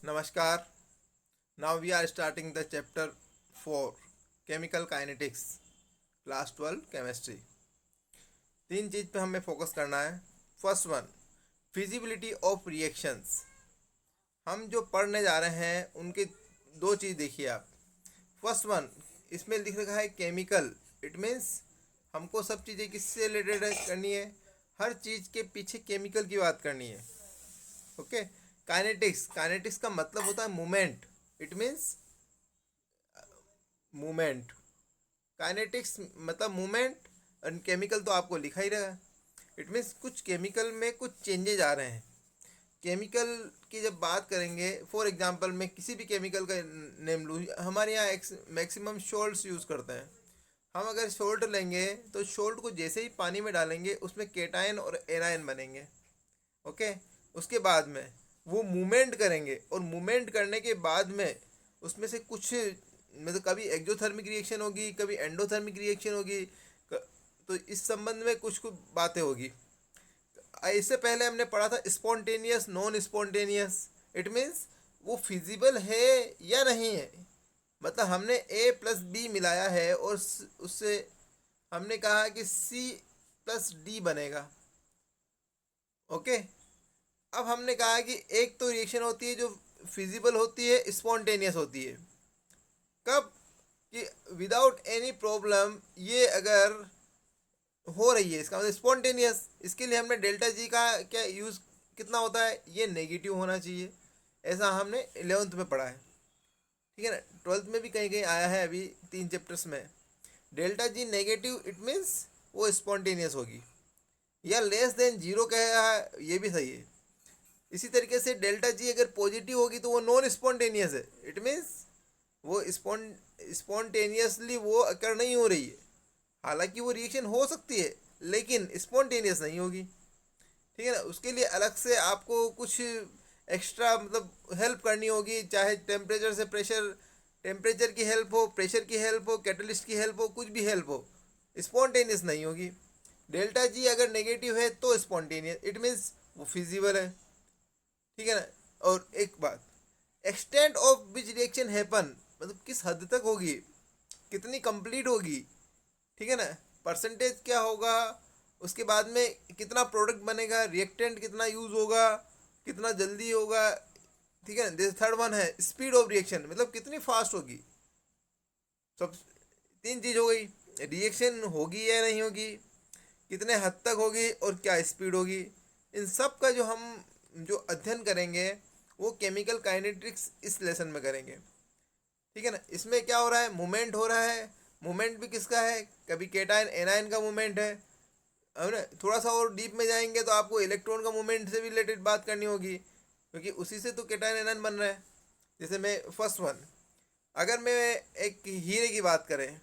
Namaskar. Now we are starting the chapter 4 Chemical Kinetics Class 12 Chemistry. तीन चीज़ पे हमें focus करना है. First one, feasibility of reactions. हम जो पढ़ने जा रहे हैं उनके दो चीज़ देखिए आप. फर्स्ट वन, इसमें लिख रखा है केमिकल. इट मीन्स हमको सब चीज़ें किससे रिलेटेड करनी है. हर चीज़ के पीछे केमिकल की बात करनी है. ओके. काइनेटिक्स का मतलब होता है movement. It means movement. Kinetics मतलब मूवमेंट. और केमिकल तो आपको लिखा ही रहा. इट मीन्स कुछ केमिकल में कुछ चेंजेज आ रहे हैं. केमिकल की जब बात करेंगे, फॉर एग्जांपल मैं किसी भी केमिकल का नेम लूँ. हमारे यहाँ मैक्सिमम सोल्ट्स यूज़ करते हैं. हम अगर सोल्ट लेंगे तो सोल्ट को जैसे ही पानी में डालेंगे उसमें केटायन और एनायन बनेंगे. ओके. उसके बाद में वो मूवमेंट करेंगे और मूवमेंट करने के बाद में उसमें से कुछ मतलब कभी एक्जोथर्मिक रिएक्शन होगी, कभी एंडोथर्मिक रिएक्शन होगी. तो इस संबंध में कुछ कुछ बातें होगी. इससे पहले हमने पढ़ा था spontaneous non spontaneous. It means वो फिजिबल है या नहीं है. मतलब हमने ए प्लस बी मिलाया है और उससे हमने कहा कि सी प्लस डी बनेगा. ओके. अब हमने कहा कि एक तो रिएक्शन होती है जो फिजिबल होती है, स्पॉन्टेनियस होती है. कब कि विदाउट एनी प्रॉब्लम ये अगर हो रही है, इसका मतलब स्पॉन्टेनियस. इसके लिए हमने डेल्टा जी का क्या यूज़ कितना होता है, ये नेगेटिव होना चाहिए. ऐसा हमने 11th में पढ़ा है. ठीक है ना. 12th में भी कहीं कहीं आया है अभी 3 चैप्टर्स में. Delta G negative it means वो स्पॉन्टेनियस होगी. या लेस देन जीरो कहा है, ये भी सही है. इसी तरीके से डेल्टा जी अगर पॉजिटिव होगी तो वो नॉन स्पॉन्टेनियस है. इट मीन्स वो स्पॉन्टेनियसली वो अकर नहीं हो रही है. हालांकि वो रिएक्शन हो सकती है लेकिन स्पॉन्टेनियस नहीं होगी. ठीक है ना. उसके लिए अलग से आपको कुछ एक्स्ट्रा मतलब हेल्प करनी होगी, चाहे टेम्परेचर से प्रेशर, टेम्परेचर की हेल्प हो, प्रेशर की हेल्प हो, कैटलिस्ट की हेल्प हो, कुछ भी हेल्प हो. स्पॉन्टेनियस नहीं होगी. डेल्टा जी अगर नेगेटिव है तो स्पॉन्टेनियस. इट मीन्स वो फिजिबल है. ठीक है ना. और एक बात, extent of which reaction happen, मतलब किस हद तक होगी, कितनी कंप्लीट होगी. ठीक है ना. परसेंटेज क्या होगा, उसके बाद में कितना प्रोडक्ट बनेगा, रिएक्टेंट कितना यूज़ होगा, कितना जल्दी होगा. ठीक है ना. थर्ड वन है स्पीड ऑफ रिएक्शन, मतलब कितनी फास्ट होगी. सब तीन चीज़ हो गई. रिएक्शन होगी या नहीं होगी, कितने हद तक होगी और क्या स्पीड होगी. इन सब का जो हम जो अध्ययन करेंगे वो केमिकल काइनेटिक्स इस लेसन में करेंगे. ठीक है ना. इसमें क्या हो रहा है, मूवमेंट हो रहा है. मूवमेंट भी किसका है, कभी केटायन एनायन का मूवमेंट है. अब ना थोड़ा सा और डीप में जाएंगे तो आपको इलेक्ट्रॉन का मूवमेंट से भी रिलेटेड बात करनी होगी, क्योंकि उसी से तो केटायन एनायन बन रहा है. जैसे मैं फर्स्ट वन, अगर मैं एक हीरे की बात करें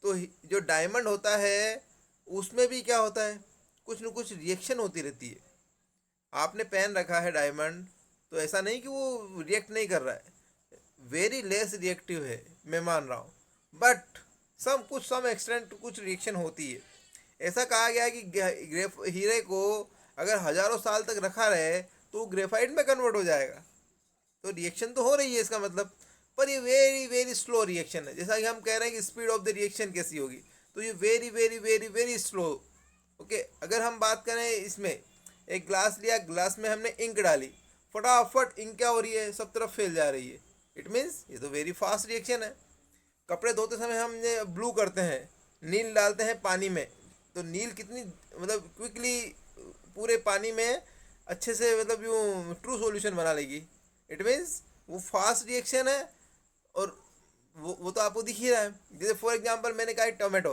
तो जो डायमंड होता है उसमें भी क्या होता है, कुछ न कुछ रिएक्शन होती रहती है. आपने पहन रखा है डायमंड तो ऐसा नहीं कि वो रिएक्ट नहीं कर रहा है. वेरी लेस रिएक्टिव है, मैं मान रहा हूँ. बट सम एक्सटेंट कुछ रिएक्शन होती है. ऐसा कहा गया है कि हीरे को अगर हजारों साल तक रखा रहे तो ग्रेफाइट में कन्वर्ट हो जाएगा. तो रिएक्शन तो हो रही है इसका मतलब. पर ये वेरी वेरी स्लो रिएक्शन है. जैसा कि हम कह रहे हैं कि स्पीड ऑफ द रिएक्शन कैसी होगी, तो ये very very very very slow. Okay. अगर हम बात करें इसमें, एक ग्लास लिया, ग्लास में हमने इंक डाली, फटाफट इंक क्या हो रही है, सब तरफ फैल जा रही है. इट मीन्स ये तो वेरी फास्ट रिएक्शन है. कपड़े धोते समय हम ये ब्लू करते हैं, नील डालते हैं पानी में, तो नील कितनी मतलब क्विकली पूरे पानी में अच्छे से मतलब यूँ ट्रू सॉल्यूशन बना लेगी. इट मीन्स वो फास्ट रिएक्शन है. और वो तो आपको दिख ही रहा है. जैसे फॉर एग्जांपल मैंने कहा टोमेटो,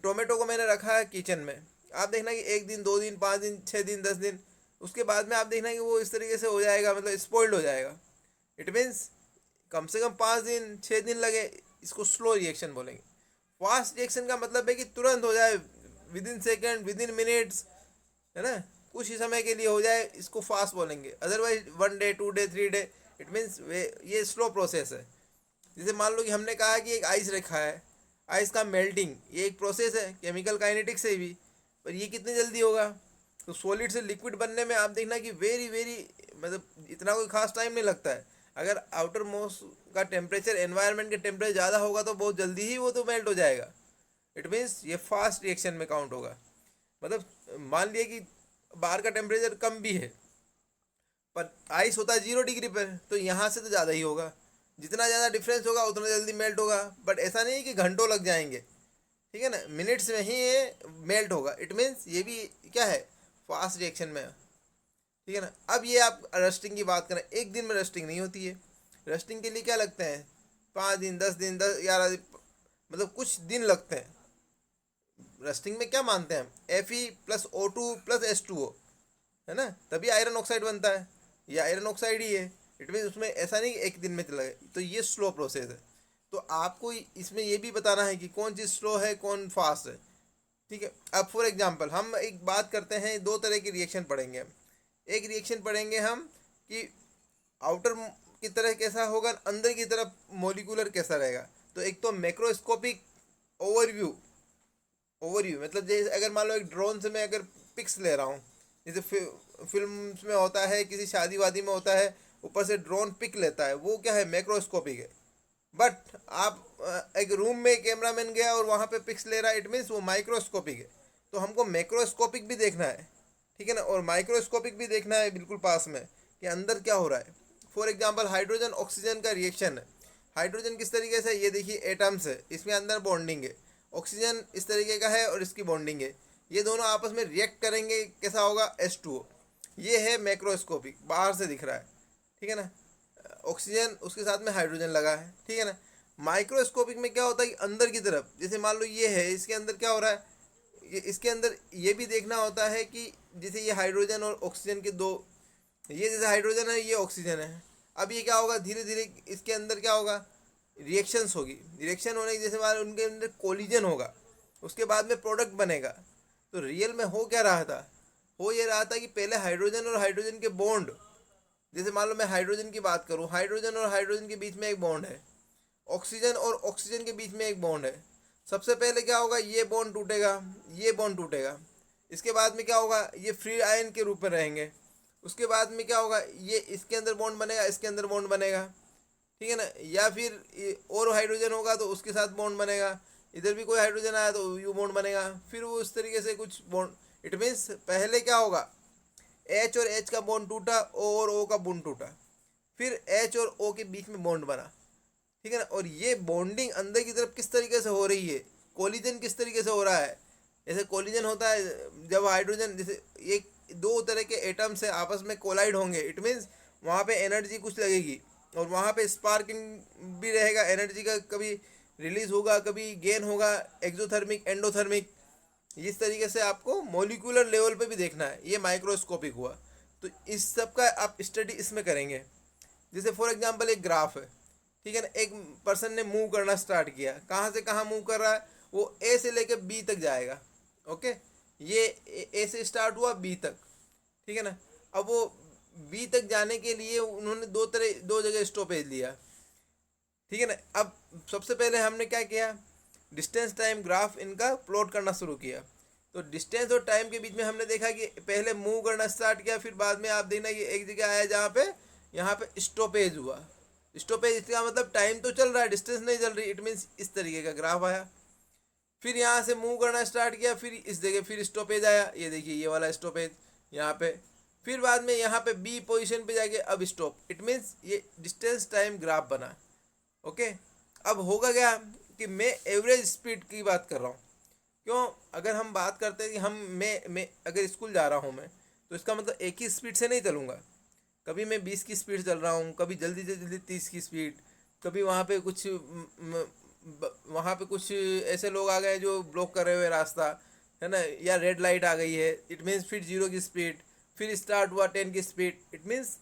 टोमेटो को मैंने रखा है किचन में. आप देखना कि 1 दिन 2 दिन 5 दिन 6 दिन 10 दिन, उसके बाद में आप देखना कि वो इस तरीके से हो जाएगा, मतलब स्पॉइल्ड हो जाएगा. इट मीन्स कम से कम 5 दिन 6 दिन लगे. इसको स्लो रिएक्शन बोलेंगे. फास्ट रिएक्शन का मतलब है कि तुरंत हो जाए, with in second, with in minutes, है ना, कुछ ही समय के लिए हो जाए, इसको फास्ट बोलेंगे. Otherwise 1 day 2 day 3 day, it means ये स्लो प्रोसेस है. जैसे मान लो कि हमने कहा कि एक आइस रखा है, आइस का मेल्टिंग ये एक प्रोसेस है केमिकल काइनेटिक्स से भी. पर ये कितनी जल्दी होगा. तो सॉलिड से लिक्विड बनने में आप देखना कि वेरी वेरी मतलब इतना कोई खास टाइम नहीं लगता है। अगर आउटर मोस्ट का टेम्परेचर एनवायरनमेंट के टेम्परेचर ज़्यादा होगा तो बहुत जल्दी ही वो तो मेल्ट हो जाएगा। इट मीन्स ये फास्ट रिएक्शन में काउंट होगा। मतलब मान लिया कि बाहर का टेम्परेचर कम भी है पर आइस होता है 0 डिग्री पर, तो यहाँ से तो ज़्यादा ही होगा। जितना ज़्यादा डिफरेंस होगा उतना जल्दी मेल्ट होगा। बट ऐसा नहीं है कि घंटों लग जाएंगे, ठीक है ना, मिनट्स में ही ये मेल्ट होगा। इट मीन्स ये भी क्या है, फास्ट रिएक्शन में है, ठीक है ना। अब ये आप रस्टिंग की बात करें, एक दिन में रस्टिंग नहीं होती है। रस्टिंग के लिए क्या लगते हैं, 5 दिन 10 दिन 11 दिन, मतलब कुछ दिन लगते हैं। रस्टिंग में क्या मानते हैं हम, Fe+O2+H2O, है ना, तभी आयरन ऑक्साइड बनता है। ये आयरन ऑक्साइड ही है। इट मीन उसमें ऐसा नहीं कि एक दिन में चला गया, तो ये स्लो प्रोसेस है। तो आपको इसमें ये भी बताना है कि कौन चीज़ स्लो है कौन फास्ट है, ठीक है। अब फॉर एग्जांपल हम एक बात करते हैं, दो तरह के रिएक्शन पढ़ेंगे हम। एक रिएक्शन पढ़ेंगे हम कि आउटर की तरह कैसा होगा, अंदर की तरफ मोलिकुलर कैसा रहेगा। तो एक तो मैक्रोस्कोपिक ओवरव्यू। ओवरव्यू मतलब जैसे अगर मान लो एक ड्रोन से मैं अगर पिक्स ले रहा हूँ, जैसे फिल्म में होता है, किसी शादी वादी में होता है, ऊपर से ड्रोन पिक लेता है, वो क्या है, मैक्रोस्कोपिक है। बट आप एक रूम में कैमरामैन गया और वहाँ पे पिक्स ले रहा है, इट मीन्स वो माइक्रोस्कोपिक है। तो हमको मैक्रोस्कोपिक भी देखना है, ठीक है ना, और माइक्रोस्कोपिक भी देखना है बिल्कुल पास में कि अंदर क्या हो रहा है। फॉर एग्जांपल हाइड्रोजन ऑक्सीजन का रिएक्शन है। हाइड्रोजन किस तरीके से, ये देखिए एटम्स है, इसमें अंदर बॉन्डिंग है। ऑक्सीजन इस तरीके का है और इसकी बॉन्डिंग है। ये दोनों आपस में रिएक्ट करेंगे, कैसा होगा, H2O। ये है मैक्रोस्कोपिक, बाहर से दिख रहा है, ठीक है ना। ऑक्सीजन उसके साथ में हाइड्रोजन लगा है, ठीक है ना। माइक्रोस्कोपिक में क्या होता है कि अंदर की तरफ, जैसे मान लो ये है, इसके अंदर क्या हो रहा है, ये इसके अंदर ये भी देखना होता है कि जैसे ये हाइड्रोजन और ऑक्सीजन के दो, ये जैसे हाइड्रोजन है ये ऑक्सीजन है। अब ये क्या होगा, धीरे धीरे इसके अंदर क्या होगा, रिएक्शंस होगी। रिएक्शन होने की जैसे मान लो उनके अंदर कोलिजन होगा, उसके बाद में प्रोडक्ट बनेगा। तो रियल में हो क्या रहा था, हो ये रहा था कि पहले हाइड्रोजन और हाइड्रोजन के बॉन्ड, जैसे मान लो मैं हाइड्रोजन की बात करूँ, हाइड्रोजन और हाइड्रोजन के बीच में एक बॉन्ड है, ऑक्सीजन और ऑक्सीजन के बीच में एक बॉन्ड है। सबसे पहले क्या होगा, ये बॉन्ड टूटेगा, ये बॉन्ड टूटेगा। इसके बाद में क्या होगा, ये फ्री आयन के रूप में रहेंगे। उसके बाद में क्या होगा, ये इसके अंदर बॉन्ड बनेगा, इसके अंदर बॉन्ड बनेगा, ठीक है ना। या फिर और हाइड्रोजन होगा तो उसके साथ बॉन्ड बनेगा, इधर भी कोई हाइड्रोजन आया तो यू बॉन्ड बनेगा, फिर वो उस तरीके से कुछ बॉन्ड। इट मीन्स पहले क्या होगा, एच और एच का बॉन्ड टूटा, ओ और ओ का बॉन्ड टूटा, फिर एच और ओ के बीच में बॉन्ड बना, ठीक है ना। और ये बॉन्डिंग अंदर की तरफ किस तरीके से हो रही है, कोलिजन किस तरीके से हो रहा है। जैसे कोलिजन होता है जब हाइड्रोजन, जैसे एक दो तरह के एटम्स से आपस में कोलाइड होंगे, इट मीन्स वहाँ पे एनर्जी कुछ लगेगी और वहाँ पे स्पार्किंग भी रहेगा, एनर्जी का कभी रिलीज होगा कभी गेन होगा, एक्सोथर्मिक एंडोथर्मिक। इस तरीके से आपको मोलिकुलर लेवल पे भी देखना है, ये माइक्रोस्कोपिक हुआ। तो इस सब का आप स्टडी इसमें करेंगे। जैसे फॉर एग्जांपल एक ग्राफ है, ठीक है ना, एक पर्सन ने मूव करना स्टार्ट किया, कहाँ से कहाँ मूव कर रहा है, वो ए से लेकर बी तक जाएगा, ओके। ये ए से स्टार्ट हुआ बी तक, ठीक है ना। अब वो बी तक जाने के लिए उन्होंने दो जगह स्टॉपेज लिया, ठीक है ना। अब सबसे पहले हमने क्या किया, डिस्टेंस टाइम ग्राफ इनका प्लॉट करना शुरू किया। तो डिस्टेंस और टाइम के बीच में हमने देखा कि पहले मूव करना स्टार्ट किया, फिर बाद में आप देखना कि एक जगह आया जहाँ पे यहाँ पे स्टॉपेज हुआ। स्टॉपेज इसका मतलब टाइम तो चल रहा है, डिस्टेंस नहीं चल रही, इट मीन्स इस तरीके का ग्राफ आया। फिर यहाँ से मूव करना स्टार्ट किया, फिर इस जगह फिर स्टॉपेज आया, ये देखिए ये वाला स्टॉपेज यहाँ पे। फिर बाद में यहाँ पे बी पोजीशन पे जाके अब स्टॉप, इट मीन्स ये डिस्टेंस टाइम ग्राफ बना, ओके। अब होगा क्या कि मैं एवरेज स्पीड की बात कर रहा हूँ। क्यों, अगर हम बात करते हैं कि मैं अगर स्कूल जा रहा हूँ मैं, तो इसका मतलब एक ही स्पीड से नहीं चलूँगा। कभी मैं 20 की स्पीड चल रहा हूँ, कभी जल्दी से जल्दी 30 की स्पीड, कभी वहाँ पे कुछ ऐसे लोग आ गए जो ब्लॉक कर रहे हुए रास्ता, है ना, या रेड लाइट आ गई है, इट मीन्स फिर 0 की स्पीड, फिर स्टार्ट हुआ 10 की स्पीड। इट मीन्स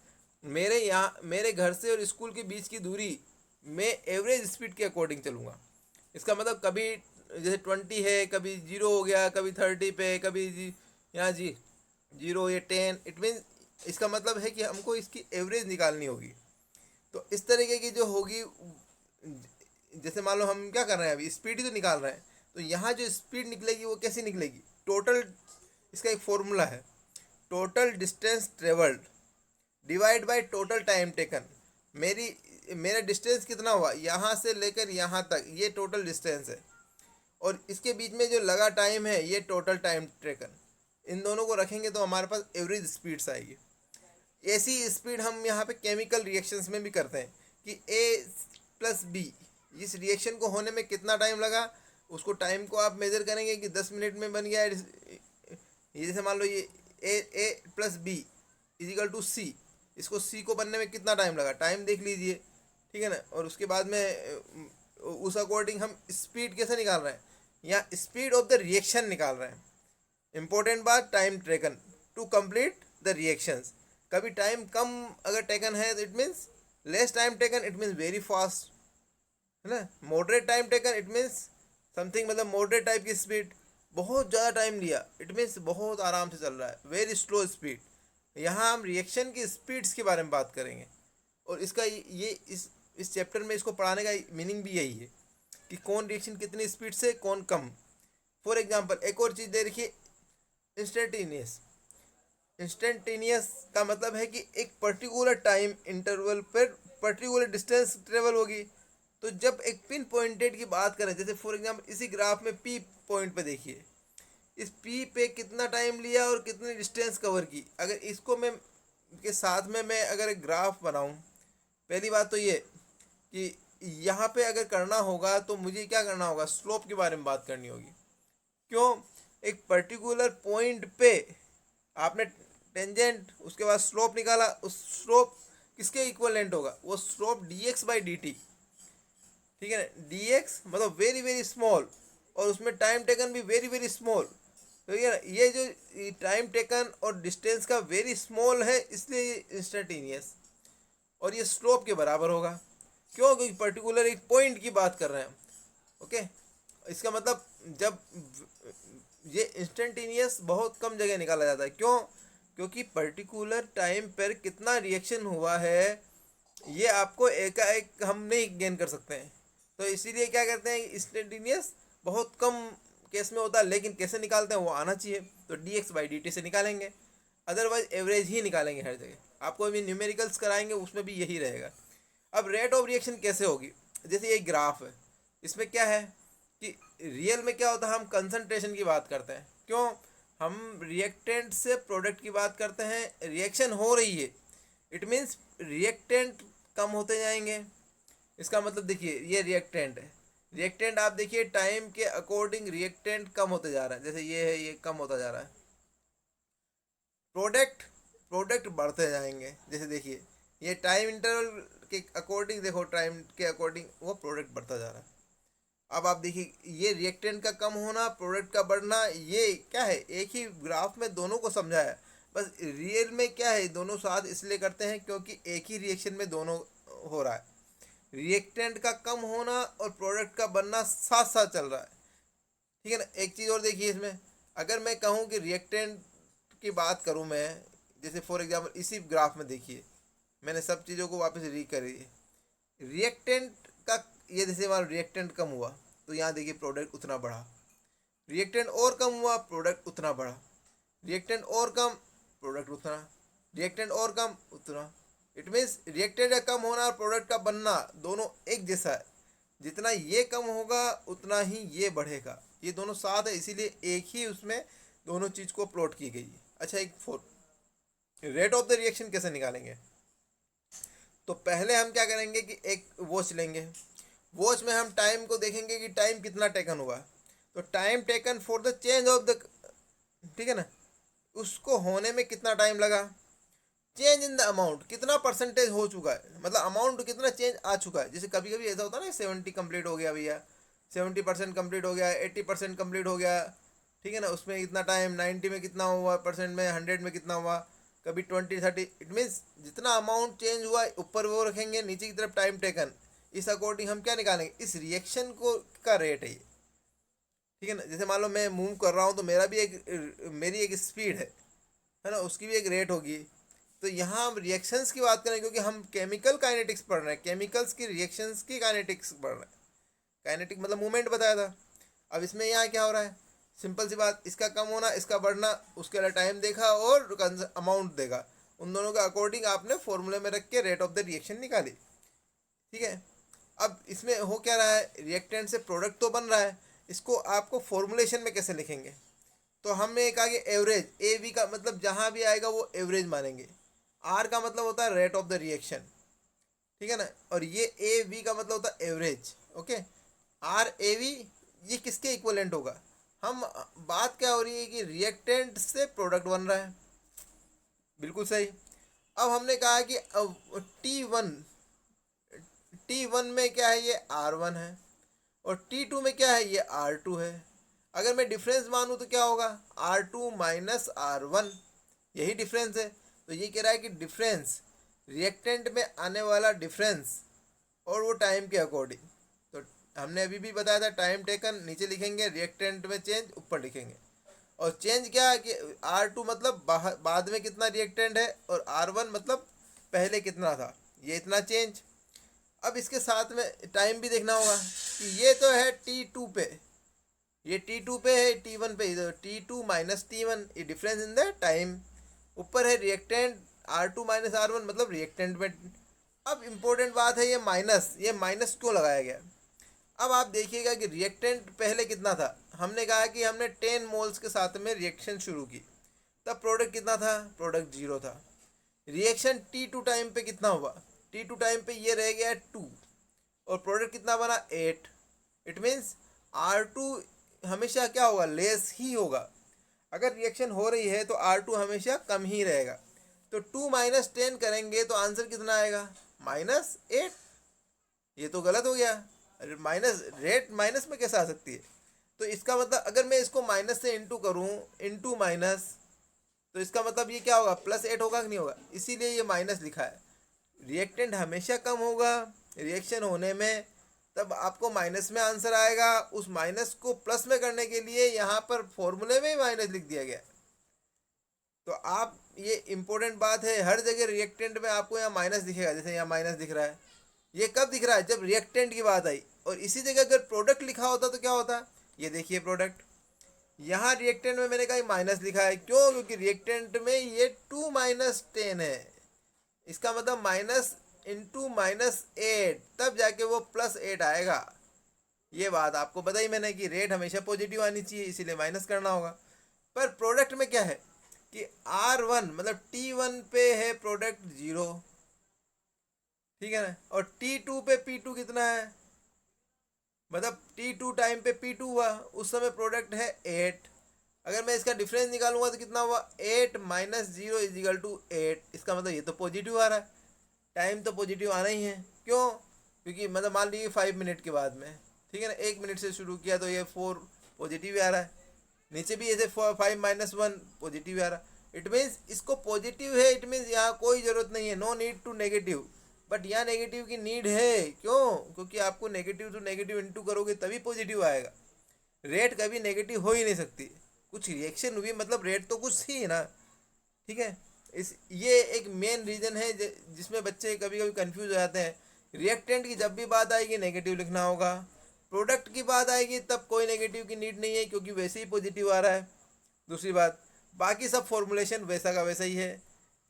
मेरे घर से और स्कूल के बीच की दूरी मैं एवरेज स्पीड के अकॉर्डिंग चलूँगा। इसका मतलब कभी जैसे 20 है, कभी 0 हो गया, कभी 30 पे, कभी यहाँ 0 या 10। इट मीन्स इसका मतलब है कि हमको इसकी एवरेज निकालनी होगी। तो इस तरीके की जो होगी, जैसे मान लो हम क्या कर रहे हैं, अभी स्पीड ही तो निकाल रहे हैं। तो यहाँ जो स्पीड निकलेगी वो कैसी निकलेगी, टोटल, इसका एक फॉर्मूला है, total distance travelled divide by total time taken. मेरा डिस्टेंस कितना हुआ यहाँ से लेकर यहाँ तक, ये टोटल डिस्टेंस है, और इसके बीच में जो लगा टाइम है ये टोटल टाइम टेकन। इन दोनों को रखेंगे तो हमारे पास एवरेज स्पीड्स आएगी। ऐसी स्पीड हम यहाँ पे केमिकल रिएक्शंस में भी करते हैं कि ए प्लस बी, इस रिएक्शन को होने में कितना टाइम लगा, उसको टाइम को आप मेज़र करेंगे कि 10 मिनट में बन गया। ये जैसे मान लो ये ए प्लस बी इजिकल टू सी, इसको सी को बनने में कितना टाइम लगा, टाइम देख लीजिए, ठीक है ना। और उसके बाद में उस अकॉर्डिंग हम स्पीड कैसे निकाल रहे हैं, या स्पीड ऑफ द रिएक्शन निकाल रहे हैं। इंपॉर्टेंट बात, time taken to complete the reactions. कभी टाइम कम अगर टेकन है तो it means less time taken, it means very fast, है ना। Moderate time taken it means something, मतलब मॉडरेट टाइप की स्पीड, बहुत ज़्यादा टाइम लिया इट मीन्स बहुत आराम से चल रहा है, वेरी स्लो स्पीड। यहाँ हम रिएक्शन की स्पीड्स के बारे में बात करेंगे, और इसका ये इस चैप्टर में इसको पढ़ाने का मीनिंग भी यही है कि कौन रिएक्शन कितनी स्पीड से, कौन कम। फॉर एग्जांपल एक और चीज़ दे रखिए, इंस्टेंटेनियस। इंस्टेंटेनियस का मतलब है कि एक पर्टिकुलर टाइम इंटरवल पर पर्टिकुलर डिस्टेंस ट्रेवल होगी। तो जब एक पिन पॉइंटेड की बात करें, जैसे फॉर एग्जांपल इसी ग्राफ में पी पॉइंट पे देखिए, इस पी पे कितना टाइम लिया और कितनी डिस्टेंस कवर की। अगर इसको मैं के साथ में मैं अगर एक ग्राफ बनाऊं, पहली बात तो ये कि यहाँ पे अगर करना होगा तो मुझे क्या करना होगा, स्लोप के बारे में बात करनी होगी। क्यों, एक पर्टिकुलर पॉइंट पे आपने टेंजेंट, उसके बाद स्लोप निकाला, उस स्लोप किसके इक्वलेंट होगा, वो slope D x by D T, ठीक है ना। डी एक्स मतलब वेरी वेरी स्मॉल, और उसमें टाइम टेकन भी वेरी वेरी स्मॉल, तो ये जो टाइम टेकन और डिस्टेंस का वेरी स्मॉल है, इसलिए ये इंस्टेंटेनियस, और ये स्लोप के बराबर होगा। क्यों, क्योंकि पर्टिकुलर एक पॉइंट की बात कर रहे हैं। ओके, इसका मतलब जब ये इंस्टेंटेनियस बहुत कम जगह निकाला जाता है। क्यों, क्योंकि पर्टिकुलर टाइम पर कितना रिएक्शन हुआ है ये आपको एकाएक हम नहीं गेन कर सकते हैं। तो इसीलिए क्या करते हैं, इंस्टेंटेनियस बहुत कम केस में होता है, लेकिन कैसे निकालते हैं वो आना चाहिए। तो D x by D T से निकालेंगे, अदरवाइज एवरेज ही निकालेंगे हर जगह। आपको भी न्यूमेरिकल्स कराएंगे उसमें भी यही रहेगा। अब रेट ऑफ रिएक्शन कैसे होगी, जैसे ये ग्राफ है, इसमें क्या है कि रियल में क्या होता है, हम कंसंट्रेशन की बात करते हैं। क्यों, हम रिएक्टेंट से प्रोडक्ट की बात करते हैं, रिएक्शन हो रही है, इट मीन्स रिएक्टेंट कम होते जाएंगे। इसका मतलब देखिए ये रिएक्टेंट है, रिएक्टेंट आप देखिए टाइम के अकॉर्डिंग रिएक्टेंट कम होते जा रहा है, जैसे ये है, ये कम होता जा रहा है। प्रोडक्ट प्रोडक्ट बढ़ते जाएंगे, जैसे देखिए ये टाइम इंटरवल के अकॉर्डिंग, देखो टाइम के अकॉर्डिंग वो प्रोडक्ट बढ़ता जा रहा है। अब आप देखिए ये रिएक्टेंट का कम होना, प्रोडक्ट का बढ़ना, ये क्या है, एक ही ग्राफ में दोनों को समझाया। बस रियल में क्या है, दोनों साथ इसलिए करते हैं क्योंकि एक ही रिएक्शन में दोनों हो रहा है। रिएक्टेंट का कम होना और प्रोडक्ट का बनना साथ साथ चल रहा है, ठीक है ना। एक चीज़ और देखिए इसमें, अगर मैं कहूँ कि रिएक्टेंट की बात करूँ मैं, जैसे फॉर एग्जांपल इसी ग्राफ में देखिए, मैंने सब चीज़ों को वापस री करी है। रिएक्टेंट का ये जैसे मान रिएक्टेंट कम हुआ तो यहाँ देखिए प्रोडक्ट उतना बढ़ा, रिएक्टेंट और कम हुआ प्रोडक्ट उतना बढ़ा, रिएक्टेंट और कम प्रोडक्ट उतना, रिएक्टेंट और कम उतना। इट मीन्स रिएक्टेंट का कम होना और प्रोडक्ट का बनना दोनों एक जैसा है। जितना ये कम होगा उतना ही ये बढ़ेगा, ये दोनों साथ है, इसीलिए एक ही उसमें दोनों चीज़ को प्लॉट की गई है। अच्छा, एक four rate of the reaction कैसे निकालेंगे, तो पहले हम क्या करेंगे कि एक वॉच लेंगे, वॉच में हम टाइम को देखेंगे कि टाइम कितना टेकन हुआ, तो time taken for the change of the, ठीक है ना, उसको होने में कितना टाइम लगा, चेंज इन द अमाउंट कितना परसेंटेज हो चुका है, मतलब अमाउंट कितना चेंज आ चुका है। जैसे कभी कभी ऐसा होता है ना, 70 कंप्लीट हो गया भैया, 70% कंप्लीट हो गया, 80% कंप्लीट हो गया, ठीक है ना, उसमें इतना टाइम, 90 में कितना हुआ परसेंट में, 100 में कितना हुआ, कभी 20-30, इट मीन्स जितना अमाउंट चेंज हुआ ऊपर वो रखेंगे, नीचे की तरफ टाइम टेकन, इस अकॉर्डिंग हम क्या निकालेंगे, इस रिएक्शन को का रेट है ये, ठीक है ना। जैसे मान लो मैं मूव कर रहा हूँ तो मेरी एक स्पीड है ना, उसकी भी एक रेट होगी। तो यहाँ हम रिएक्शंस की बात करें, क्योंकि हम केमिकल काइनेटिक्स पढ़ रहे हैं, केमिकल्स की रिएक्शंस की काइनेटिक्स पढ़ रहे हैं। काइनेटिक मतलब मूवमेंट बताया था। अब इसमें यहाँ क्या हो रहा है, सिंपल सी बात, इसका कम होना, इसका बढ़ना, उसके लिए टाइम देखा और अमाउंट देखा, उन दोनों के अकॉर्डिंग आपने फॉर्मूले में रख के रेट ऑफ द रिएक्शन निकाली। ठीक है, अब इसमें हो क्या रहा है, रिएक्टेंट से प्रोडक्ट तो बन रहा है, इसको आपको फॉर्मुलेशन में कैसे लिखेंगे। तो हमने एक आगे एवरेज, ए वी का मतलब जहाँ भी आएगा वो एवरेज मानेंगे। आर का मतलब होता है रेट ऑफ द रिएक्शन, ठीक है ना, और ये ए वी का मतलब होता है average. Okay, R A V ये किसके इक्वलेंट होगा। हम बात क्या हो रही है कि रिएक्टेंट से प्रोडक्ट बन रहा है, बिल्कुल सही। अब हमने कहा कि टी वन में क्या है, ये R1 है, और T2 में क्या है, ये R2 है। अगर मैं डिफरेंस मानूँ तो क्या होगा, R2 माइनस R1, यही डिफरेंस है। तो ये कह रहा है कि डिफरेंस, रिएक्टेंट में आने वाला डिफरेंस और वो टाइम के अकॉर्डिंग। तो हमने अभी भी बताया था टाइम टेकन नीचे लिखेंगे, रिएक्टेंट में चेंज ऊपर लिखेंगे। और चेंज क्या है कि R2 मतलब बाद में कितना रिएक्टेंट है, और R1 मतलब पहले कितना था, ये इतना चेंज। अब इसके साथ में टाइम भी देखना होगा कि ये तो है T2 पे, ये T2 पे है, T1 पे, इधर T2 माइनस T1, ये डिफरेंस इन द टाइम। ऊपर है रिएक्टेंट R2 माइनस R1 मतलब रिएक्टेंट में। अब इम्पोर्टेंट बात है ये माइनस क्यों लगाया गया। अब आप देखिएगा कि रिएक्टेंट पहले कितना था, हमने कहा कि हमने 10 मोल्स के साथ में रिएक्शन शुरू की, तब प्रोडक्ट कितना था, प्रोडक्ट 0 था। रिएक्शन T2 टाइम पे कितना हुआ, T2 टाइम पे ये रह गया 2, और प्रोडक्ट कितना बना 8। इट मीन्स R2 हमेशा क्या होगा, लेस ही होगा। अगर रिएक्शन हो रही है तो R2 हमेशा कम ही रहेगा। तो 2 माइनस 10 करेंगे तो आंसर कितना आएगा, -8। ये तो गलत हो गया, माइनस रेट माइनस में कैसे आ सकती है। तो इसका मतलब अगर मैं इसको माइनस से इंटू करूँ, इंटू माइनस, तो इसका मतलब ये क्या होगा, +8 होगा कि नहीं होगा, इसीलिए ये माइनस लिखा है। रिएक्टेंट हमेशा कम होगा रिएक्शन होने में, तब आपको माइनस में आंसर आएगा। उस माइनस को प्लस में करने के लिए यहाँ पर फॉर्मूले में ही माइनस लिख दिया गया। तो आप ये इम्पोर्टेंट बात है, हर जगह रिएक्टेंट में आपको यहाँ माइनस दिखेगा, जैसे यहाँ माइनस दिख रहा है। ये कब दिख रहा है, जब रिएक्टेंट की बात आई। और इसी जगह अगर प्रोडक्ट लिखा होता तो क्या होता, ये देखिए प्रोडक्ट, यहाँ रिएक्टेंट में मैंने कहा माइनस लिखा है, क्यों, क्योंकि रिएक्टेंट में ये 2 माइनस 10 है, इसका मतलब माइनस इंटू -8, तब जाके वो +8 आएगा। ये बात आपको बताई मैंने कि रेट हमेशा पॉजिटिव आनी चाहिए, इसीलिए माइनस करना होगा। पर प्रोडक्ट में क्या है कि R1 मतलब T1 पे है प्रोडक्ट 0, ठीक है ना, और T2 पे P2 कितना है, मतलब T2 टाइम पे P2 हुआ, उस समय प्रोडक्ट है 8। अगर मैं इसका डिफरेंस निकालूंगा तो कितना हुआ, 8 माइनस 0 इज इक्वल टू 8। इसका मतलब ये तो पॉजिटिव आ रहा है, टाइम तो पॉजिटिव आना ही है। क्यों, क्योंकि मतलब मान लीजिए 5 मिनट के बाद में, ठीक है ना, 1 मिनट से शुरू किया तो ये 4 पॉजिटिव आ रहा है। नीचे भी ऐसे 5 माइनस 1 पॉजिटिव आ रहा है। इट मीन्स इसको पॉजिटिव है, इट मीन्स यहाँ कोई ज़रूरत नहीं है, no need to negative. But यहाँ नेगेटिव की नीड है, क्यों, क्योंकि आपको नेगेटिव टू नेगेटिव इंटू करोगे तभी पॉजिटिव आएगा। रेट कभी नेगेटिव हो ही नहीं सकती, कुछ रिएक्शन हुई मतलब रेट तो कुछ थी ना, ठीक है। इस ये एक मेन रीज़न है जिसमें बच्चे कभी कभी कंफ्यूज हो जाते हैं। रिएक्टेंट की जब भी बात आएगी नेगेटिव लिखना होगा, प्रोडक्ट की बात आएगी तब कोई नेगेटिव की नीड नहीं है, क्योंकि वैसे ही पॉजिटिव आ रहा है। दूसरी बात, बाकी सब फॉर्मुलेशन वैसा का वैसा ही है।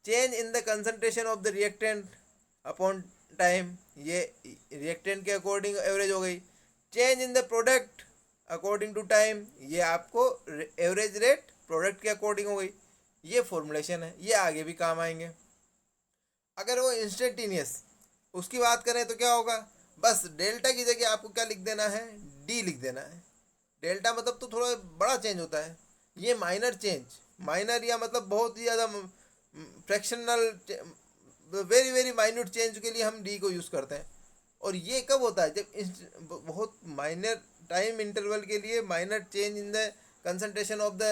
Change in the concentration of the reactant upon time, ये रिएक्टेंट के अकॉर्डिंग एवरेज हो गई। Change in the product according to time, ये आपको एवरेज रेट प्रोडक्ट के अकॉर्डिंग हो गई। ये फॉर्मुलेशन है, ये आगे भी काम आएंगे। अगर वो इंस्टेंटेनियस उसकी बात करें तो क्या होगा, बस डेल्टा की जगह आपको क्या लिख देना है, डी लिख देना है। डेल्टा मतलब तो थोड़ा बड़ा चेंज होता है, ये माइनर चेंज, माइनर या मतलब बहुत ही ज़्यादा fractional, very very minute change के लिए हम डी को यूज़ करते हैं। और ये कब होता है, जब बहुत माइनर टाइम इंटरवल के लिए minor change in the concentration of the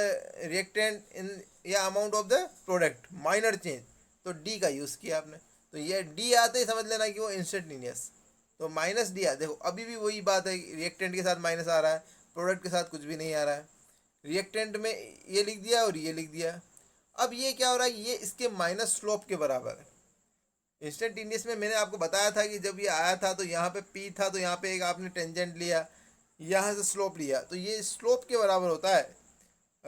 reactant in या amount of the product, minor change, तो डी का यूज़ किया आपने। तो ये डी आते ही समझ लेना कि वो इंस्टेंटेनियस। तो माइनस डी आ, देखो अभी भी वही बात है, रिएक्टेंट के साथ माइनस आ रहा है, प्रोडक्ट के साथ कुछ भी नहीं आ रहा है। रिएक्टेंट में ये लिख दिया और ये लिख दिया। अब ये क्या हो रहा है, ये इसके माइनस स्लोप के बराबर है। इंस्टेंटेनियस में मैंने आपको बताया था कि जब ये आया था तो यहाँ पे पी था, तो यहाँ पे एक आपने टेंजेंट लिया, यहाँ से स्लोप लिया, तो ये स्लोप के बराबर होता है।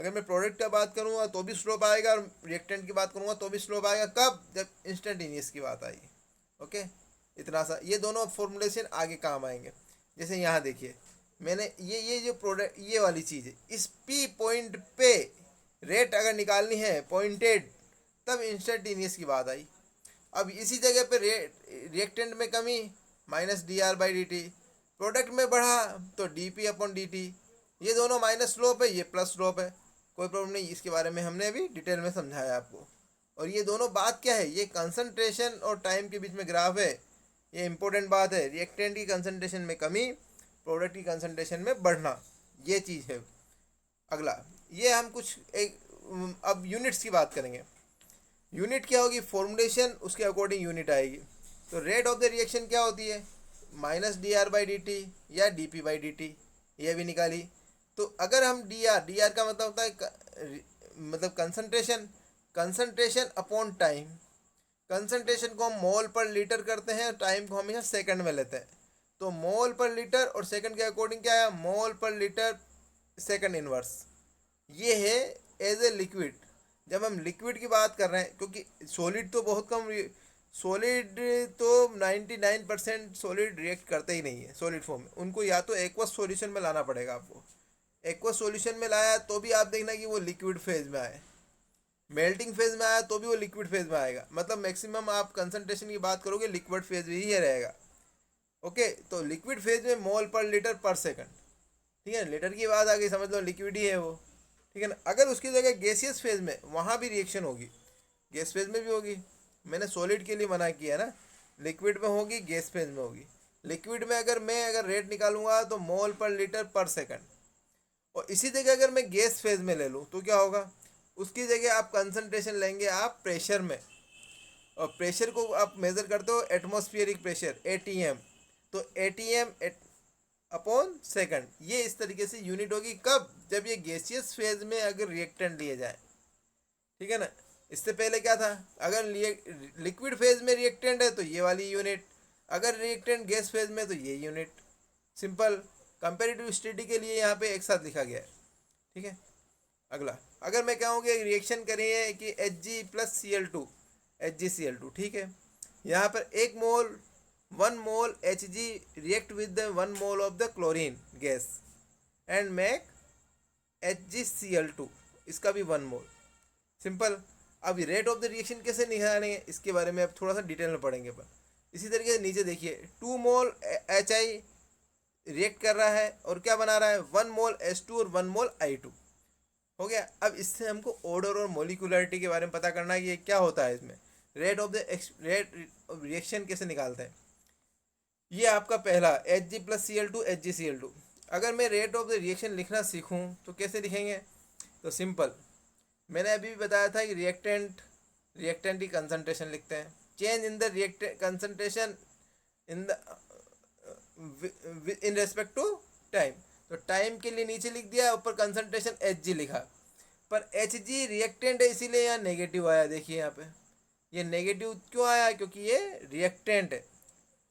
अगर मैं प्रोडक्ट का बात करूँगा तो भी स्लोप आएगा, और रिएक्टेंट की बात करूँगा तो भी स्लोप आएगा। कब? जब इंस्टेंटेनियस की बात आएगी। ओके, इतना सा, ये दोनों फॉर्मुलेशन आगे काम आएंगे। जैसे यहाँ देखिए, मैंने ये जो प्रोडक्ट, ये वाली चीज़ है, इस पी पॉइंट पे रेट अगर निकालनी है पॉइंटेड, तब इंस्टेंटेनियस की बात आई। अब इसी जगह पे रिएक्टेंट में कमी, minus D R by D T, product में बढ़ा तो D P upon D T. ये दोनों माइनस स्लोप है, ये प्लस स्लोप है, कोई प्रॉब्लम नहीं, इसके बारे में हमने अभी डिटेल में समझाया आपको। और ये दोनों बात क्या है, ये कंसंट्रेशन और टाइम के बीच में ग्राफ है, ये इंपॉर्टेंट बात है। रिएक्टेंट की कंसंट्रेशन में कमी, प्रोडक्ट की कंसंट्रेशन में बढ़ना, ये चीज़ है। अगला, ये हम कुछ एक अब यूनिट्स की बात करेंगे। यूनिट क्या होगी? फॉर्मुलेशन, उसके अकॉर्डिंग यूनिट आएगी। तो रेट ऑफ द रिएक्शन क्या होती है? Minus D R by D T या D P by D T, ये भी निकाली। तो अगर हम डी आर का मतलब होता है मतलब concentration, concentration upon time. Concentration को हम मोल पर लीटर करते हैं, टाइम को हमेशा सेकंड में लेते हैं। तो मोल पर लीटर और सेकंड के अकॉर्डिंग क्या है? मोल पर लीटर सेकंड इनवर्स। ये है एज ए लिक्विड। जब हम लिक्विड की बात कर रहे हैं, क्योंकि सॉलिड तो बहुत कम, सॉलिड तो 99% सॉलिड रिएक्ट करते ही नहीं है सॉलिड फॉर्म में। उनको या तो एक्वस सॉल्यूशन में लाना पड़ेगा आपको। एक्वस सॉल्यूशन में लाया तो भी आप देखना कि वो लिक्विड फेज में आए, मेल्टिंग फेज में आया तो भी वो लिक्विड फेज में आएगा। मतलब मैक्सिमम आप कंसंट्रेशन की बात करोगे लिक्विड फेज में ही रहेगा। ओके, तो लिक्विड फेज में मोल पर लीटर पर सेकंड, ठीक है, लीटर की बात आ गई, समझ लो लिक्विड ही है वो, ठीक है ना। अगर उसकी जगह गैसियस फेज में, वहाँ भी रिएक्शन होगी, गैस फेज में भी होगी। मैंने सॉलिड के लिए मना किया ना, लिक्विड में होगी, गैस फेज में होगी। लिक्विड में अगर रेट निकालूंगा तो मोल पर लीटर पर सेकंड, और इसी जगह अगर मैं गैस फेज में ले लूँ तो क्या होगा? उसकी जगह आप कंसंट्रेशन लेंगे आप प्रेशर में, और प्रेशर को आप मेज़र करते हो एटमॉस्फेरिक प्रेशर, एटीएम। तो एटीएम अपॉन सेकंड, ये इस तरीके से यूनिट होगी। कब? जब ये गैसियस फेज में अगर रिएक्टेंट लिए जाए, ठीक है ना। इससे पहले क्या था? अगर लिक्विड फेज में रिएक्टेंट है तो ये वाली यूनिट, अगर रिएक्टेंट गैस फेज में तो ये यूनिट। सिंपल कंपेरेटिव स्टडी के लिए यहाँ पे एक साथ लिखा गया है, ठीक है। अगला, अगर मैं कहूँ कि रिएक्शन करिए कि Hg+Cl2, HgCl2, ठीक है। यहाँ पर 1 मोल Hg react with the 1 mole of the chlorine gas and make HgCl2, इसका भी 1 मोल। सिंपल। अब रेट ऑफ द रिएक्शन कैसे निकालेंगे, इसके बारे में अब थोड़ा सा डिटेल में पढ़ेंगे अपन। इसी तरीके से नीचे देखिए, 2 मोल HI रिएक्ट कर रहा है और क्या बना रहा है? 1 मोल H2 और 1 मोल I2 हो गया। अब इससे हमको ऑर्डर और मोलिकुलरिटी के बारे में पता करना है कि ये क्या होता है इसमें, रेट ऑफ रिएक्शन कैसे निकालते हैं। ये आपका पहला Hg+Cl2 HgCl2। अगर मैं रेट ऑफ द रिएक्शन लिखना सीखूं तो कैसे लिखेंगे? तो सिंपल, मैंने अभी भी बताया था कि रिएक्टेंट की कंसंट्रेशन लिखते हैं, change in the reactant concentration in respect to time. तो टाइम के लिए नीचे लिख दिया, ऊपर कंसंट्रेशन Hg लिखा, पर Hg रिएक्टेंट है इसीलिए यहाँ नेगेटिव आया। देखिए यहाँ पे ये नेगेटिव क्यों आया? क्योंकि ये रिएक्टेंट है,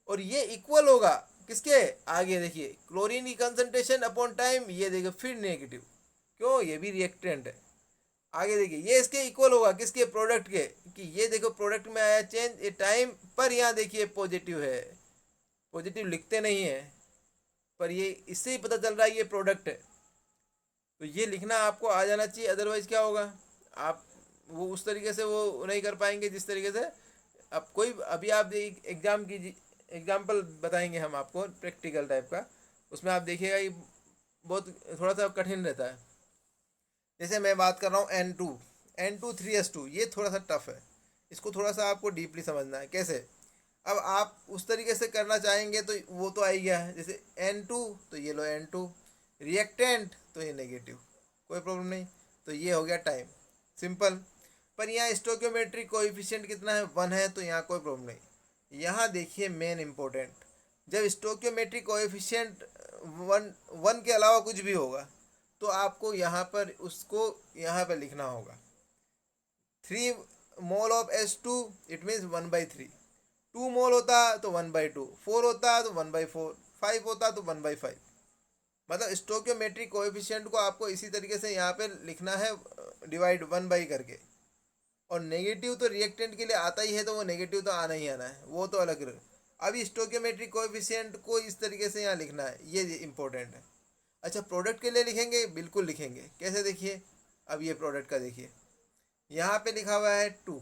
और ये इक्वल होगा किसके? आगे देखिए, क्लोरीन की कंसंट्रेशन अपॉन टाइम, ये देखिए फिर नेगेटिव, क्यों? ये भी रिएक्टेंट है। आगे देखिए, ये इसके इक्वल होगा किसके? प्रोडक्ट के, कि ये देखो प्रोडक्ट में आया चेंज ये टाइम, पर यहाँ देखिए पॉजिटिव है। पॉजिटिव लिखते नहीं है, पर ये इससे ही पता चल रहा है ये प्रोडक्ट है। तो ये लिखना आपको आ जाना चाहिए, अदरवाइज क्या होगा, आप वो उस तरीके से वो नहीं कर पाएंगे जिस तरीके से अब कोई, अभी आप एग्जाम की एग्जाम्पल बताएंगे हम आपको प्रैक्टिकल टाइप का, उसमें आप देखिएगा ये बहुत थोड़ा सा कठिन रहता है। जैसे मैं बात कर रहा हूँ N2 3s2, ये थोड़ा सा टफ है, इसको थोड़ा सा आपको डीपली समझना है कैसे। अब आप उस तरीके से करना चाहेंगे तो वो तो आ ही गया है, जैसे N2 तो ये लो N2, रिएक्टेंट तो ये नेगेटिव, कोई प्रॉब्लम नहीं। तो ये हो गया टाइम, सिंपल। पर यहाँ स्टोइकियोमेट्रिक कोएफिशिएंट कितना है? 1 है, तो यहाँ कोई प्रॉब्लम नहीं। यहाँ देखिए मेन इंपॉर्टेंट, जब स्टोइकियोमेट्रिक कोएफिशिएंट 1 के अलावा कुछ भी होगा तो आपको यहाँ पर उसको यहाँ पर लिखना होगा। 3 mole of H2 it means 1/3, 2 मोल होता तो 1/2, 4 होता तो 1/4, 5 होता तो 1/5। मतलब स्टोकियोमेट्रिक कोएफिशिएंट को आपको इसी तरीके से यहाँ पे लिखना है, डिवाइड 1 बाई करके। और नेगेटिव तो रिएक्टेंट के लिए आता ही है, तो वो नेगेटिव तो आना ही आना है, वो तो अलग रहे। अभी स्टोकियोमेट्रिक कोएफिशिएंट को इस तरीके से यहाँ लिखना है, ये इंपॉर्टेंट है। अच्छा, प्रोडक्ट के लिए लिखेंगे, बिल्कुल लिखेंगे। कैसे देखिए, अब ये प्रोडक्ट का देखिए, यहाँ पे लिखा हुआ है 2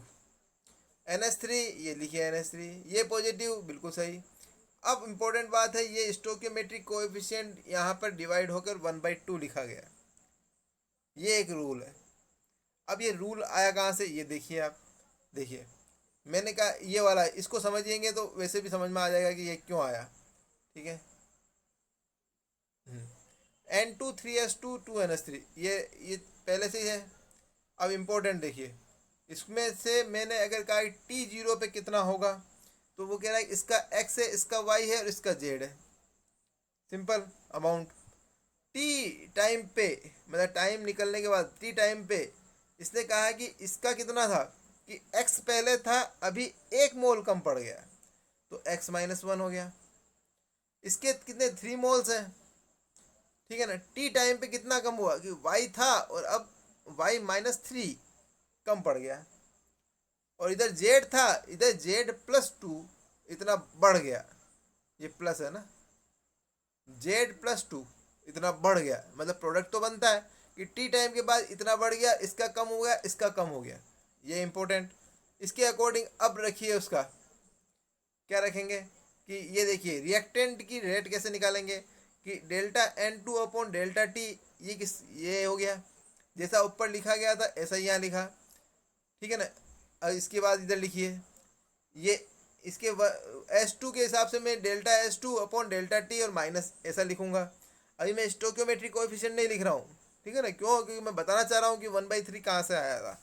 NH3, ये लिखिए NH3, ये पॉजिटिव, बिल्कुल सही। अब इम्पोर्टेंट बात है, ये स्टोकियोमेट्रिक कोएफिशिएंट यहाँ पर डिवाइड होकर 1/2 लिखा गया, ये एक रूल है। अब ये रूल आया कहाँ से, ये देखिए आप, देखिए मैंने कहा ये वाला, इसको समझिएंगे तो वैसे भी समझ में आ जाएगा कि ये क्यों आया। ठीक है, N2 3S2 2NH3, ये पहले से ही है। अब इम्पोर्टेंट देखिए, इसमें से मैंने अगर कहा कि T0 पे कितना होगा, तो वो कह रहा है इसका X है, इसका Y है और इसका Z है। Simple amount. T टाइम पे, मतलब टाइम निकलने के बाद T टाइम पे इसने कहा कि इसका कितना था कि X पहले था, अभी 1 मोल कम पड़ गया, तो X-1 हो गया। इसके कितने 3 मोल्स हैं, ठीक है ना। T टाइम पे कितना कम हुआ कि Y था और अब Y-3 कम पड़ गया। और इधर Z था, इधर Z+2 इतना बढ़ गया, ये प्लस है ना, Z+2 इतना बढ़ गया, मतलब प्रोडक्ट तो बनता है कि T टाइम के बाद इतना बढ़ गया, इसका कम हो गया, इसका कम हो गया, ये इंपॉर्टेंट। इसके अकॉर्डिंग अब रखिए उसका, क्या रखेंगे कि ये देखिए रिएक्टेंट की रेट कैसे निकालेंगे कि delta N2 upon delta T, ये हो गया, जैसा ऊपर लिखा गया था ऐसा ही यहाँ लिखा, ठीक है ना। अब इसके बाद इधर लिखिए, ये इसके S2 के हिसाब से मैं delta S2 upon delta T और माइनस ऐसा लिखूंगा। अभी मैं स्टोकियोमेट्रिक कोएफिशिएंट नहीं लिख रहा हूँ, ठीक है ना, क्यों, क्योंकि मैं बताना चाह रहा हूँ कि 1/3 कहाँ से आया था,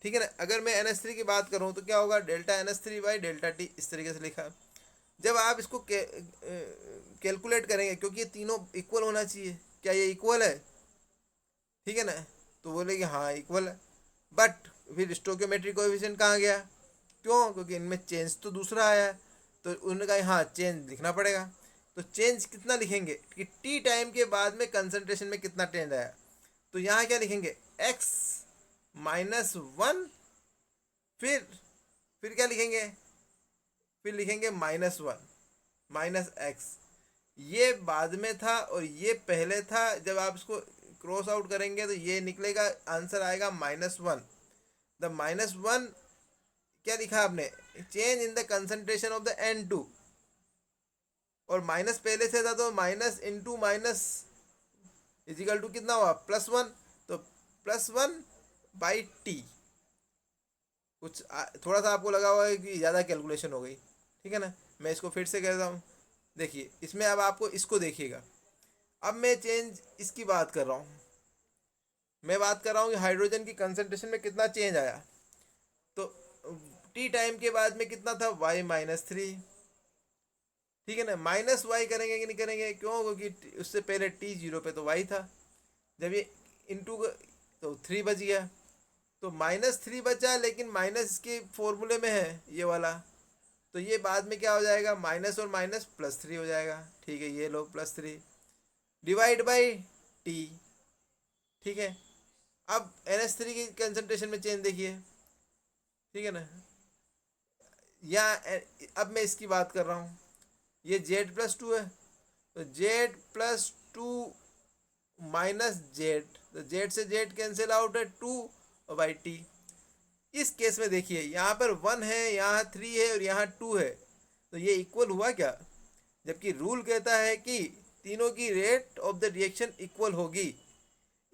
ठीक है ना। अगर मैं NH3 की बात करूँ तो क्या होगा, delta NH3 by delta T, इस तरीके से लिखा। जब आप इसको कैलकुलेट करेंगे, क्योंकि ये तीनों इक्वल होना चाहिए, क्या ये इक्वल है, ठीक है ना, तो बोलेंगे हाँ इक्वल है। बट फिर स्टोकियोमेट्रिक कोएफिशिएंट कहाँ गया, क्यों, क्योंकि इनमें चेंज तो दूसरा आया है, तो उन्होंने कहा हाँ चेंज लिखना पड़ेगा। तो चेंज कितना लिखेंगे कि T टाइम के बाद में कंसंट्रेशन में कितना चेंज आया, तो यहाँ क्या लिखेंगे X-1, फिर क्या लिखेंगे, फिर लिखेंगे -1 -X। ये बाद में था और ये पहले था, जब आप इसको क्रॉस आउट करेंगे तो ये निकलेगा, आंसर आएगा -1। द -1 क्या लिखा आपने, change in the concentration of the N2, और माइनस पहले से था तो minus into minus is equal to कितना हुआ +1, तो +1/T। कुछ थोड़ा सा आपको लगा हुआ है कि ज़्यादा कैलकुलेशन हो गई, ठीक है ना। मैं इसको फिर से कहता हूँ, देखिए इसमें अब आपको इसको देखिएगा। अब मैं चेंज इसकी बात कर रहा हूँ, मैं बात कर रहा हूँ कि हाइड्रोजन की कंसंट्रेशन में कितना चेंज आया, तो T टाइम के बाद में कितना था Y-3, ठीक है ना। -Y करेंगे कि नहीं करेंगे, क्यों, क्योंकि उससे पहले T0 पे तो Y था, जब ये इंटू तो 3 बच गया, तो -3 बचा, लेकिन माइनस के फॉर्मूले में है ये वाला, तो ये बाद में क्या हो जाएगा, माइनस और माइनस +3 हो जाएगा, ठीक है, ये लो +3 डिवाइड बाई T, ठीक है। अब NH3 की कंसंट्रेशन में चेंज देखिए, ठीक है ना, या अब मैं इसकी बात कर रहा हूँ, ये Z+2 है, तो Z+2 -Z, तो Z से Z कैंसिल आउट है, 2/T। इस केस में देखिए यहाँ पर 1 है, यहाँ 3 है और यहाँ 2 है, तो ये इक्वल हुआ क्या, जबकि रूल कहता है कि तीनों की rate of the reaction equal होगी।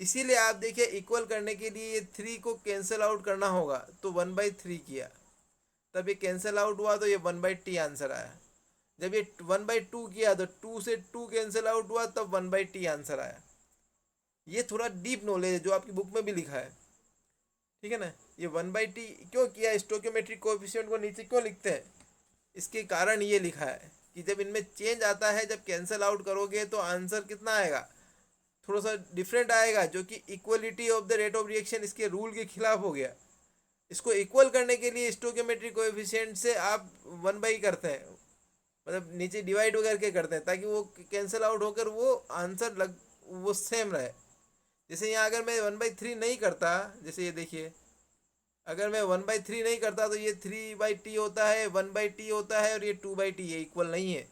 इसीलिए आप देखिए इक्वल करने के लिए ये 3 को कैंसिल आउट करना होगा, तो 1/3 किया, तब ये कैंसिल आउट हुआ, तो ये 1/T आंसर आया। जब ये 1/2 किया तो 2 से 2 कैंसिल आउट हुआ, तब 1/T आंसर आया। ये थोड़ा डीप नॉलेज है जो आपकी बुक में भी लिखा है, ठीक है ना। ये 1/T क्यों किया, स्टोकियोमेट्रिक कोएफिशिएंट को नीचे क्यों लिखते हैं, इसके कारण ये लिखा है कि जब इनमें चेंज आता है, जब कैंसिल आउट करोगे तो आंसर कितना आएगा, थोड़ा सा डिफरेंट आएगा, जो कि equality of the rate of reaction इसके रूल के खिलाफ हो गया। इसको इक्वल करने के लिए स्टोकियोमेट्रिक कोएफिशिएंट से आप 1/, करते हैं, मतलब नीचे डिवाइड करके करते हैं, ताकि वो कैंसिल आउट होकर वो आंसर वो सेम रहे। जैसे यहाँ अगर मैं 1/3 नहीं करता, जैसे ये देखिए, अगर मैं 1/3 नहीं करता तो ये 3/t होता है, 1/t होता है, और ये 2/t, ये इक्वल नहीं है।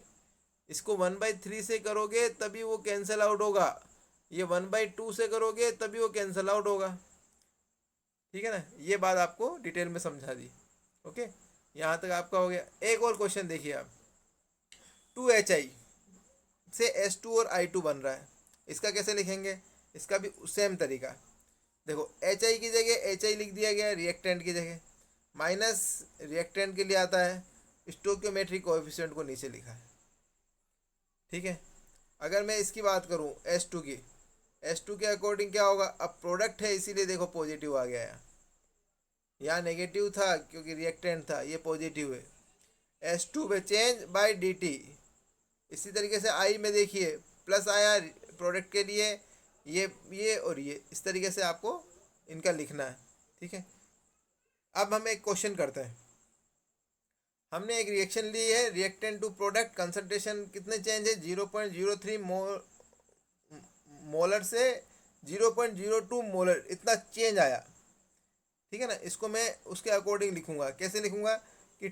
इसको 1/3 से करोगे तभी वो कैंसिल आउट होगा, ये 1/2 से करोगे तभी वो कैंसिल आउट होगा। ठीक है ना, ये बात आपको डिटेल में समझा दी। ओके, यहाँ तक आपका हो गया। एक और क्वेश्चन देखिए आप, 2HI से S2 और I2 बन रहा है, इसका कैसे लिखेंगे? इसका भी सेम तरीका। देखो HI की जगह HI लिख दिया गया रिएक्टेंट की जगह, माइनस रिएक्टेंट के लिए आता है स्टोकियोमेट्रिक कोएफिशिएंट को नीचे लिखा है। ठीक है, अगर मैं इसकी बात करूं S2 की, S2 के अकॉर्डिंग क्या होगा? अब प्रोडक्ट है इसीलिए देखो पॉजिटिव आ गया है, यहाँ नेगेटिव था क्योंकि रिएक्टेंट था, ये पॉजिटिव है। S2 पे चेंज बाय dt। इसी तरीके से I में देखिए प्लस आया प्रोडक्ट के लिए, ये और ये, इस तरीके से आपको इनका लिखना है। ठीक है, अब हम एक क्वेश्चन करते हैं। हमने एक रिएक्शन ली है, रिएक्टेंट टू प्रोडक्ट, कंसंट्रेशन कितने चेंज है? 0.03 मोलर से 0.02 मोलर, इतना चेंज आया। ठीक है ना, इसको मैं उसके अकॉर्डिंग लिखूंगा। कैसे लिखूंगा कि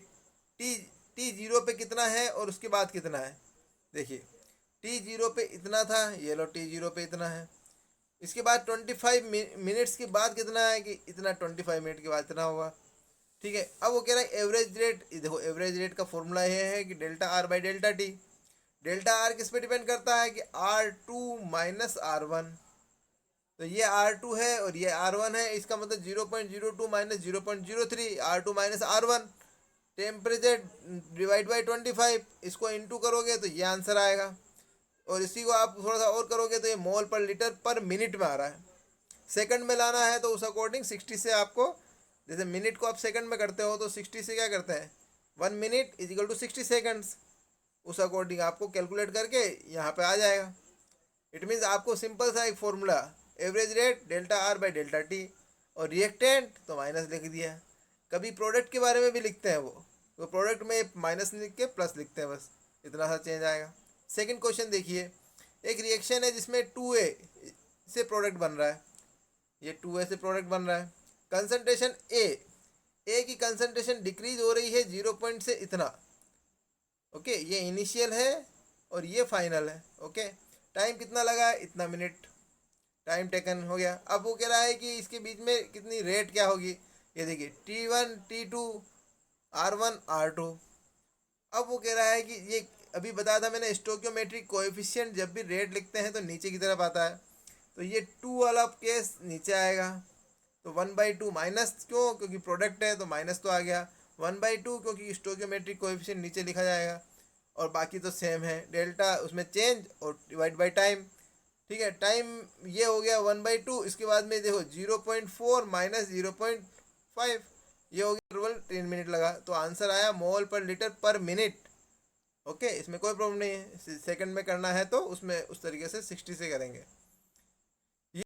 टी जीरो पे कितना है और उसके बाद कितना है। देखिए टी जीरो पे इतना था, ये लो टी जीरो पे इतना है, इसके बाद 25 मिनट्स के बाद कितना है कि इतना, 25 मिनट के बाद इतना होगा। ठीक है, अब वो कह रहा है एवरेज रेट। देखो एवरेज रेट का फॉर्मूला ये है कि delta R by delta T. Delta R किस पे डिपेंड करता है कि R2 माइनस R1, तो ये R2 है और ये R1 है, इसका मतलब 0.02 minus 0.03, R2 minus R1, temperature divide by 25, इसको इंटू करोगे तो ये आंसर आएगा। और इसी को आप थोड़ा सा और करोगे तो ये मोल पर लीटर पर मिनट में आ रहा है। सेकंड में लाना है तो उस अकॉर्डिंग 60 से आपको, जैसे मिनट को आप सेकंड में करते हो तो 60 से क्या करते हैं, 1 minute is equal to 60 seconds, उस अकॉर्डिंग आपको कैलकुलेट करके यहाँ पे आ जाएगा। इट मीन्स आपको सिंपल सा एक formula, average rate delta R by delta T, और रिएक्टेंट तो माइनस लिख दिया। कभी प्रोडक्ट के बारे में भी लिखते हैं वो, तो प्रोडक्ट में माइनस लिख के प्लस लिखते हैं, बस इतना सा चेंज आएगा। सेकंड क्वेश्चन देखिए, एक रिएक्शन है जिसमें 2A से प्रोडक्ट बन रहा है, ये 2A से प्रोडक्ट बन रहा है। कंसंट्रेशन ए की कंसंट्रेशन डिक्रीज हो रही है 0 पॉइंट से इतना। ओके, ये इनिशियल है और ये फाइनल है। ओके, टाइम कितना लगा है? इतना मिनट टाइम टेकन हो गया। अब वो कह रहा है कि इसके बीच में कितनी रेट क्या होगी, ये देखिए T1 T2 R1 R2। अब वो कह रहा है कि ये अभी बताया था मैंने, स्टोकियोमेट्रिक कोएफिशिएंट जब भी रेट लिखते हैं तो नीचे की तरफ आता है, तो ये 2 वाला केस नीचे आएगा, तो 1/2 माइनस, क्यों? क्योंकि प्रोडक्ट है तो माइनस तो आ गया, 1/2 क्योंकि स्टोकियोमेट्रिक कोएफिशिएंट नीचे लिखा जाएगा, और बाकी तो सेम है, डेल्टा उसमें चेंज और डिवाइड बाई टाइम। ठीक है, टाइम ये हो गया 1/2, इसके बाद में देखो 0.4 माइनस 0.5, ये हो गया इंटरवल 10 मिनट लगा, तो आंसर आया मोल पर लीटर पर मिनट। ओके, इसमें कोई प्रॉब्लम नहीं है। सेकंड में करना है तो उसमें उस तरीके से 60 से करेंगे।